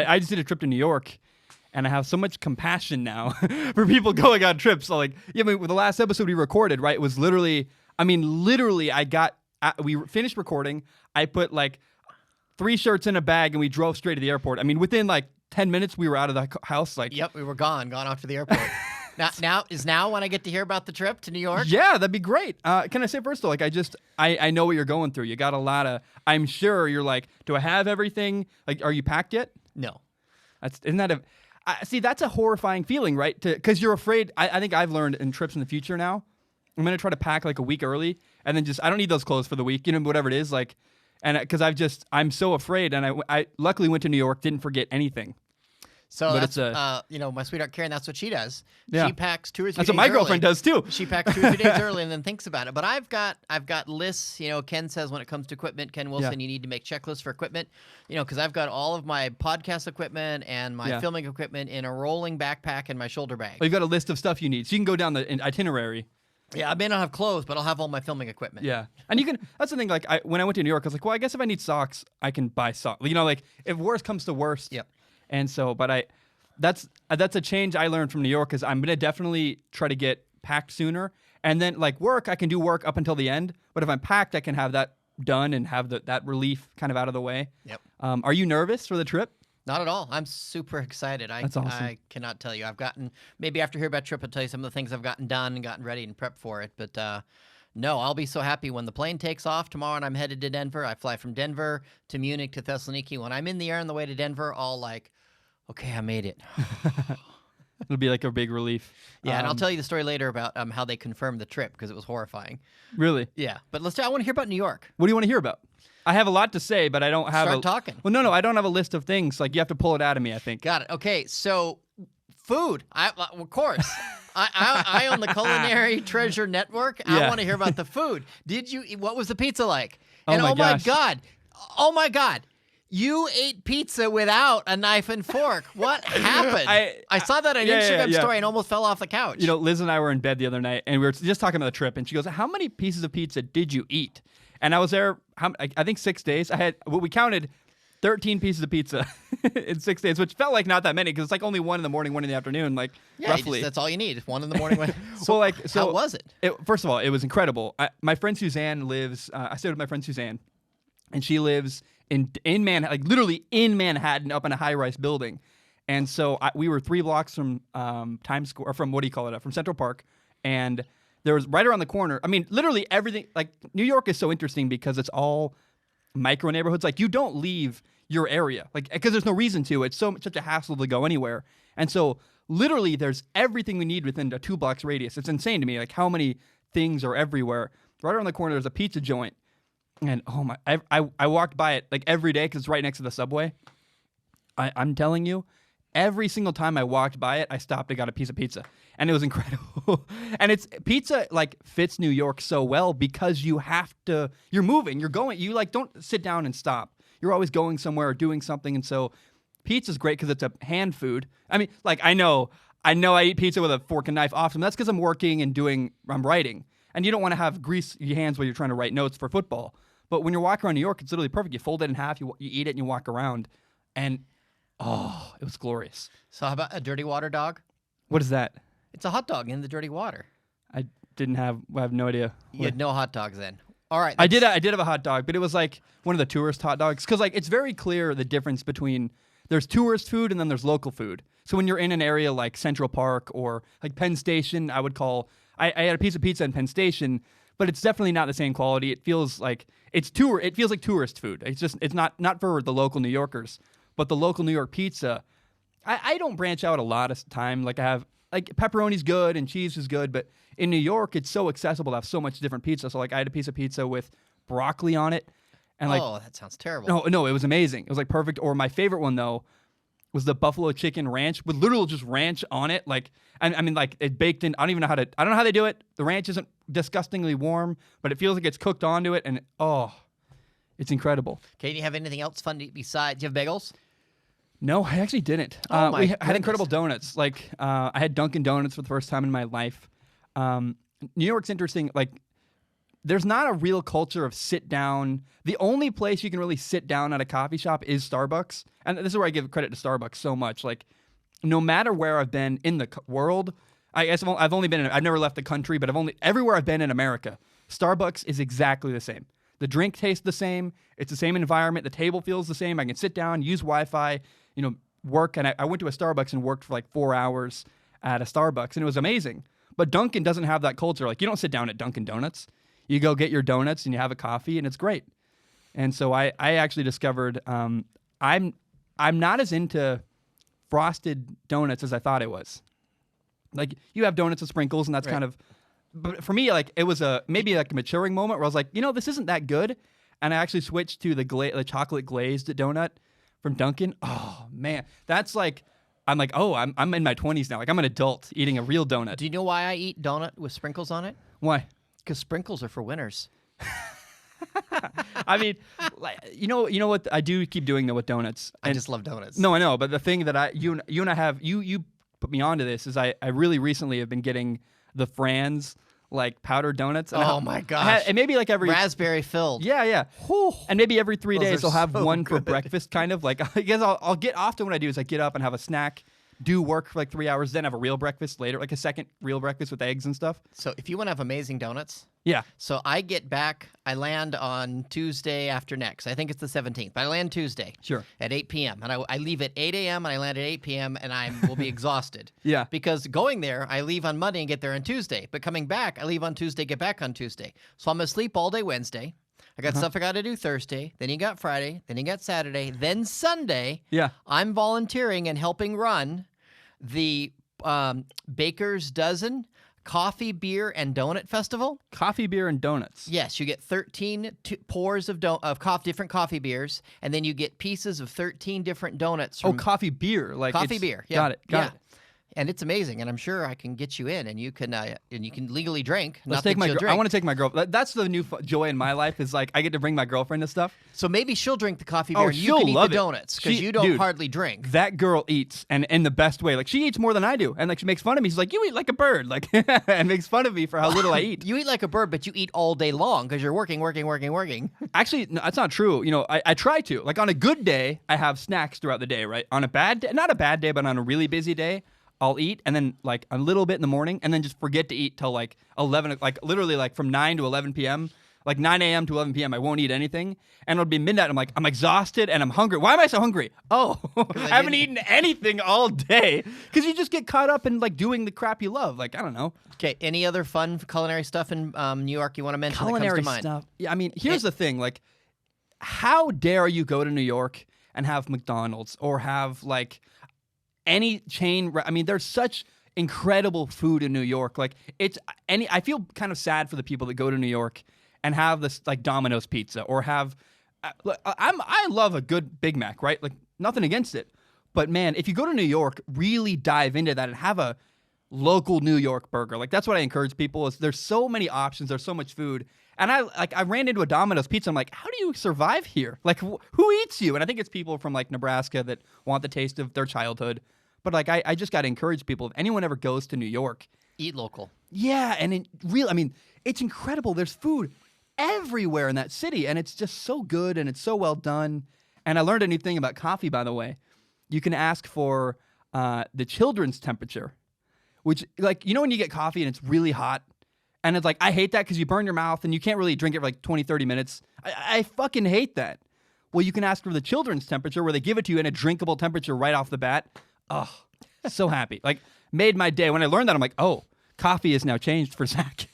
I just did a trip to New York, and I have so much compassion now for people going on trips. So like, yeah, I mean, with the last episode we recorded, right, it was literally, we finished recording. I put like 3 shirts in a bag, and we drove straight to the airport. I mean, within like 10 minutes, we were out of the house. Like, yep, we were gone off to the airport. Now when I get to hear about the trip to New York? Yeah, that'd be great. Can I say first though, like I know what you're going through. You got a lot of. I'm sure you're like, do I have everything? Like, are you packed yet? No. See, that's a horrifying feeling, right? Because you're afraid. I think I've learned in trips in the future now, I'm gonna try to pack like a week early, and then I don't need those clothes for the week, whatever it is, like, and because I'm so afraid, and I luckily went to New York, didn't forget anything. So that's my sweetheart Karen. That's what she does. Yeah. She packs 2 or 3 days That's what my girlfriend does too. She packs 2 or 3 days early and then thinks about it. But I've got lists. Ken says when it comes to equipment, Ken Wilson, you need to make checklists for equipment. Because I've got all of my podcast equipment and my filming equipment in a rolling backpack in my shoulder bag. Well, you've got a list of stuff you need, so you can go down the itinerary. Yeah, I may not have clothes, but I'll have all my filming equipment. Yeah, and you can. That's the thing. Like, when I went to New York, I was like, well, I guess if I need socks, I can buy socks. Like if worst comes to worst. Yep. And so, that's a change I learned from New York, is I'm gonna definitely try to get packed sooner, and then like work, I can do work up until the end. But if I'm packed, I can have that done and have that relief kind of out of the way. Yep. Are you nervous for the trip? Not at all. I'm super excited. That's awesome. I cannot tell you. I've gotten, maybe after hearing about trip, I'll tell you some of the things I've gotten done and gotten ready and prepped for it. But no, I'll be so happy when the plane takes off tomorrow and I'm headed to Denver. I fly from Denver to Munich to Thessaloniki. When I'm in the air on the way to Denver, I'll like, okay, I made it. It'll be like a big relief. Yeah, and I'll tell you the story later about how they confirmed the trip because it was horrifying. Really? Yeah, but I want to hear about New York. What do you want to hear about? I have a lot to say, but I don't have Start talking. Well, no, I don't have a list of things. Like, you have to pull it out of me, I think. Got it. Okay, so food. Of course. I own the Culinary Treasure Network. Yeah. I want to hear about the food. What was the pizza like? And my gosh. Oh my God. You ate pizza without a knife and fork. What happened? I saw that on Instagram story and almost fell off the couch. Liz and I were in bed the other night, and we were just talking about the trip, and she goes, how many pieces of pizza did you eat? And I was there, I think 6 days. We counted 13 pieces of pizza in 6 days, which felt like not that many because it's like only 1 in the morning, 1 in the afternoon, like roughly. That's all you need. 1 in the morning. So how was it? First of all, it was incredible. My friend Suzanne lives. I stayed with my friend Suzanne, and she lives in Manhattan, like literally in Manhattan, up in a high-rise building. And so we were 3 blocks from Times Square, or from from Central Park, and there was right around the corner. I mean, literally everything. Like, New York is so interesting because it's all micro neighborhoods. Like, you don't leave your area, like, because there's no reason to. It's such a hassle to go anywhere. And so literally there's everything we need within a 2 blocks radius. It's insane to me, like, how many things are everywhere. Right around the corner there's a pizza joint, and oh my, I walked by it like every day because it's right next to the subway. I'm telling you, every single time I walked by it, I stopped and got a piece of pizza, and it was incredible. And pizza like fits New York so well because you're moving, you're going, you like don't sit down and stop. You're always going somewhere or doing something, and so pizza's great because it's a hand food. I mean, like, I know I eat pizza with a fork and knife often. That's because I'm working and I'm writing, and you don't want to have grease your hands while you're trying to write notes for football. But when you're walking around New York, it's literally perfect. You fold it in half, you eat it, and you walk around, and oh, it was glorious. So how about a dirty water dog? What is that? It's a hot dog in the dirty water. I have no idea. You had no hot dogs then. All right. I did have a hot dog, but it was like one of the tourist hot dogs. Because like it's very clear the difference between there's tourist food and then there's local food. So when you're in an area like Central Park or like Penn Station, I had a piece of pizza in Penn Station, but it's definitely not the same quality. It feels like it feels like tourist food. It's not for the local New Yorkers. But the local New York pizza, I don't branch out a lot of time. Like, I have, like, pepperoni's good and cheese is good, but in New York, it's so accessible to have so much different pizza. So, like, I had a piece of pizza with broccoli on it. And that sounds terrible. No, it was amazing. It was, like, perfect. Or my favorite one, though, was the buffalo chicken ranch with literal just ranch on it. Like, I mean, like, it baked in. I don't know how they do it. The ranch isn't disgustingly warm, but it feels like it's cooked onto it. And, it's incredible. Okay, do you have anything else fun besides, do you have bagels? No, I actually didn't. We had incredible donuts. Like, I had Dunkin' Donuts for the first time in my life. New York's interesting. Like, there's not a real culture of sit down. The only place you can really sit down at a coffee shop is Starbucks. And this is where I give credit to Starbucks so much. Like, no matter where I've been in the world, I guess I've only been, I've never left the country, but everywhere I've been in America, Starbucks is exactly the same. The drink tastes the same. It's the same environment. The table feels the same. I can sit down, use Wi-Fi, work. And I went to a Starbucks and worked for like 4 hours at a Starbucks, and it was amazing. But Dunkin' doesn't have that culture. Like, you don't sit down at Dunkin' Donuts. You go get your donuts and you have a coffee, and it's great. And so I actually discovered I'm not as into frosted donuts as I thought it was. Like, you have donuts with sprinkles, and that's kind of. But for me, like, it was maybe like a maturing moment where I was like, this isn't that good, and I actually switched to the chocolate glazed donut from Dunkin'. Oh man, that's like. I'm like, I'm in my 20s now. Like, I'm an adult eating a real donut. Do you know why I eat donut with sprinkles on it? Why? Because sprinkles are for winners. I mean, like, you know what I do keep doing though with donuts. I just love donuts. No, I know, but the thing that you and I have, you put me onto this is I really recently have been getting the Franz like powdered donuts. Oh my gosh! And maybe like every raspberry filled. Yeah. Whew. And maybe every 3 days I'll have so one good. for breakfast. Kind of like I guess I'll get often what I do is I get up and have a snack. Do work for like 3 hours, then have a real breakfast later, like a second real breakfast with eggs and stuff. So if you want to have amazing donuts, yeah. So I land on Tuesday after next. I think it's the 17th, but I land Tuesday. Sure. At 8 p.m. And I leave at 8 a.m. and I land at 8 p.m. and I will be exhausted. Yeah. Because going there, I leave on Monday and get there on Tuesday. But coming back, I leave on Tuesday, get back on Tuesday. So I'm asleep all day Wednesday. I got stuff I got to do Thursday. Then you got Friday. Then you got Saturday. Then Sunday. Yeah. I'm volunteering and helping run the Baker's Dozen Coffee, Beer, and Donut Festival. Coffee, beer, and donuts. Yes, you get 13 pours of different coffee beers, and then you get pieces of 13 different donuts. From Coffee, beer. Like coffee, beer. Yeah. Got it. Got it. And it's amazing, and I'm sure I can get you in, and you can legally drink. Let's take my. I want to take my girl. That's the new joy in my life is like I get to bring my girlfriend to stuff. So maybe she'll drink the coffee beer, and you she'll can eat love the it. donuts because you don't hardly drink. That girl eats, and in the best way. Like, she eats more than I do, and like she makes fun of me. She's like, "You eat like a bird," like, and makes fun of me for how little I eat. You eat like a bird, but you eat all day long because you're working. Actually, no, that's not true. I try to. Like, on a good day, I have snacks throughout the day. Right? On a bad day, not a bad day, but on a really busy day, I'll eat, and then like a little bit in the morning, and then just forget to eat till like 11, like literally like from 9 to 11 p.m., like 9 a.m. to 11 p.m. I won't eat anything, and it'll be midnight. I'm like, I'm exhausted and I'm hungry. Why am I so hungry? Oh, I haven't eaten anything all day because you just get caught up in like doing the crap you love. Like, I don't know. Okay, any other fun culinary stuff in New York you want to mention? Culinary that comes to stuff. mind? Yeah, I mean, here's the thing. Like, how dare you go to New York and have McDonald's or have like any chain? I mean, there's such incredible food in New York. Like, I feel kind of sad for the people that go to New York and have this like Domino's pizza or have. I love a good Big Mac, right? Like, nothing against it, but man, if you go to New York, really dive into that and have a local New York burger. Like, that's what I encourage people. Is there's so many options. There's so much food. And I ran into a Domino's pizza. I'm like, how do you survive here? Like, who eats you? And I think it's people from like Nebraska that want the taste of their childhood. But like, I just got to encourage people. If anyone ever goes to New York, eat local. Yeah, and I mean, it's incredible. There's food everywhere in that city, and it's just so good, and it's so well done. And I learned a new thing about coffee, by the way. You can ask for the children's temperature, which, like, when you get coffee and it's really hot, and it's like, I hate that because you burn your mouth and you can't really drink it for like 20, 30 minutes. I fucking hate that. Well, you can ask for the children's temperature where they give it to you in a drinkable temperature right off the bat. Oh, so happy. Like, made my day. When I learned that, I'm like, oh, coffee is now changed for Zach.